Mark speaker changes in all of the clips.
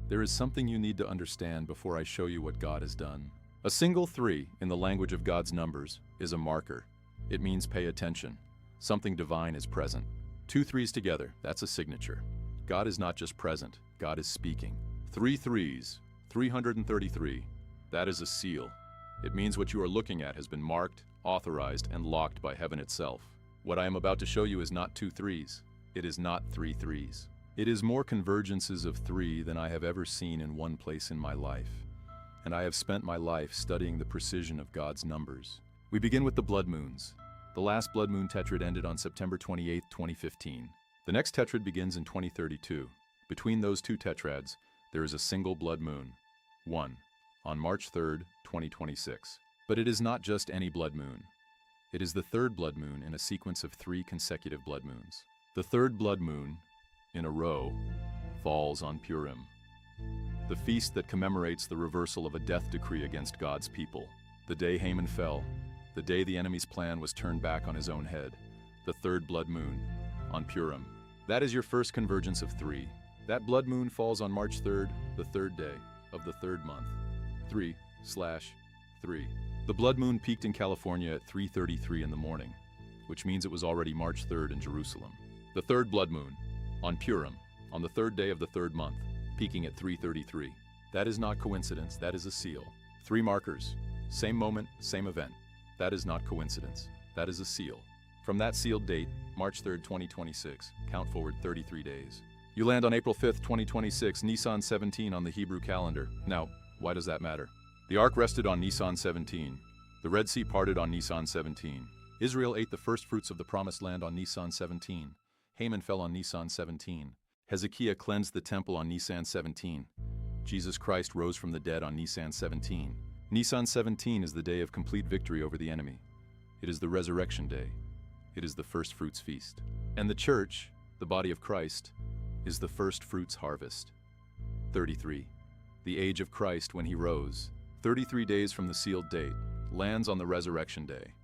Speaker 1: There is something you need to understand before I show you what God has done. A single 3, in the language of God's numbers, is a marker. It means pay attention. Something divine is present. 2 3s together, that's a signature. God is not just present, God is speaking. 3 3s, 333, that is a seal. It means what you are looking at has been marked, authorized, and locked by heaven itself. What I am about to show you is not 2 3s. It is not 3 3s. It is more convergences of 3 than I have ever seen in one place in my life. And I have spent my life studying the precision of God's numbers. We begin with the blood moons. The last blood moon tetrad ended on September 28, 2015. The next tetrad begins in 2032. Between those 2 tetrads, there is a single blood moon. 1. On March 3, 2026. But it is not just any blood moon. It is the 3rd blood moon in a sequence of 3 consecutive blood moons. The 3rd blood moon, in a row, falls on Purim, the feast that commemorates the reversal of a death decree against God's people. The day Haman fell, the day the enemy's plan was turned back on his own head, the 3rd blood moon, on Purim. That is your first convergence of 3. That blood moon falls on March 3rd, the 3rd day of the 3rd month. 3/3. The blood moon peaked in California at 3:33 in the morning, which means it was already March 3rd in Jerusalem. The 3rd blood moon, on Purim, on the 3rd day of the 3rd month, peaking at 3:33. That is not coincidence, that is a seal. 3 markers, same moment, same event. That is not coincidence, that is a seal. From that sealed date, March 3rd, 2026, count forward 33 days. You land on April 5th, 2026, Nisan 17 on the Hebrew calendar. Now, why does that matter? The ark rested on Nisan 17. The Red Sea parted on Nisan 17. Israel ate the first fruits of the Promised Land on Nisan 17. Haman fell on Nisan 17. Hezekiah cleansed the temple on Nisan 17. Jesus Christ rose from the dead on Nisan 17. Nisan 17 is the day of complete victory over the enemy. It is the resurrection day. It is the first fruits feast. And the church, the body of Christ, is the first fruits harvest. 33. The age of Christ when he rose, 33 days from the sealed date, lands on the resurrection day.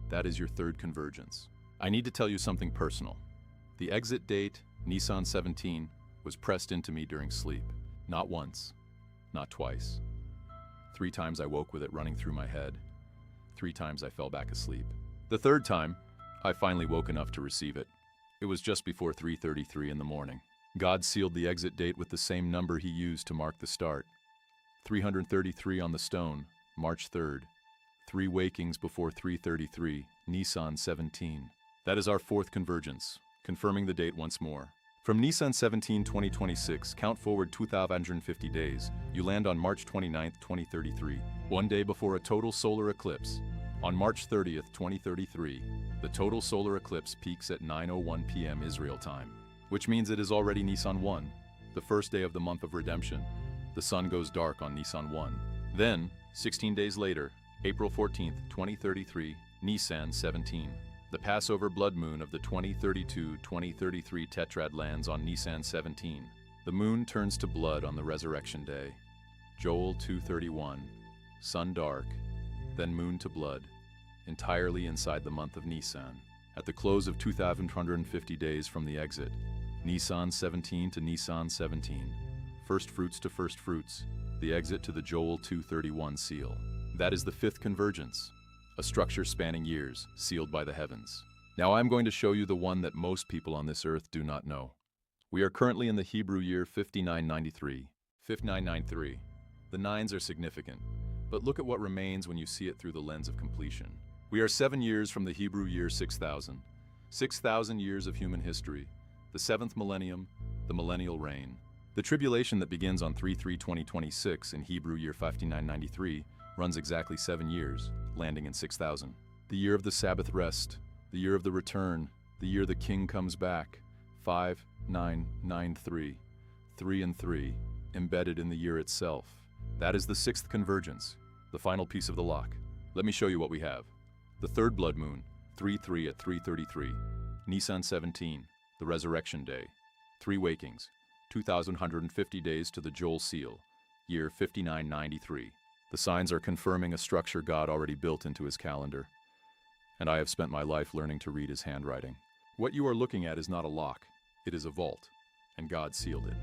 Speaker 1: That is your 3rd convergence. I need to tell you something personal. The exit date, Nisan 17, was pressed into me during sleep. Not once, not twice. 3 times I woke with it running through my head. 3 times I fell back asleep. The 3rd time, I finally woke enough to receive it. It was just before 3:33 in the morning. God sealed the exit date with the same number he used to mark the start. 333 on the stone, March 3rd. 3 wakings before 3:33, Nisan 17. That is our 4th convergence, confirming the date once more. From Nisan 17, 2026, count forward 2,550 days. You land on March 29, 2033, one day before a total solar eclipse. On March 30th, 2033, the total solar eclipse peaks at 9:01 p.m. Israel time, which means it is already Nisan 1, the first day of the month of redemption. The sun goes dark on Nisan 1. Then, 16 days later, April 14th, 2033, Nisan 17. The Passover blood moon of the 2032-2033 tetrad lands on Nisan 17. The moon turns to blood on the resurrection day. Joel 2:31. Sun dark, then moon to blood, entirely inside the month of Nisan. At the close of 2,150 days from the exit, Nisan 17 to Nisan 17. First fruits to first fruits, the exit to the Joel 2:31 seal. That is the 5th convergence, a structure spanning years, sealed by the heavens. Now I'm going to show you the one that most people on this earth do not know. We are currently in the Hebrew year 5993. 5993. The 9s are significant, but look at what remains when you see it through the lens of completion. We are 7 years from the Hebrew year 6000. 6,000 years of human history, the 7th millennium, the millennial reign. The tribulation that begins on 3/3/2026 in Hebrew year 5993 runs exactly 7 years, landing in 6000. The year of the Sabbath rest, the year of the return, the year the King comes back. 5993, 3 and 3, embedded in the year itself. That is the 6th convergence, the final piece of the lock. Let me show you what we have. The 3rd blood moon, 3/3 at 3:33. Nisan 17, the resurrection day. 3 wakings, 2,150 days to the Joel seal, year 5993. The signs are confirming a structure God already built into his calendar. And I have spent my life learning to read his handwriting. What you are looking at is not a lock, it is a vault, and God sealed it.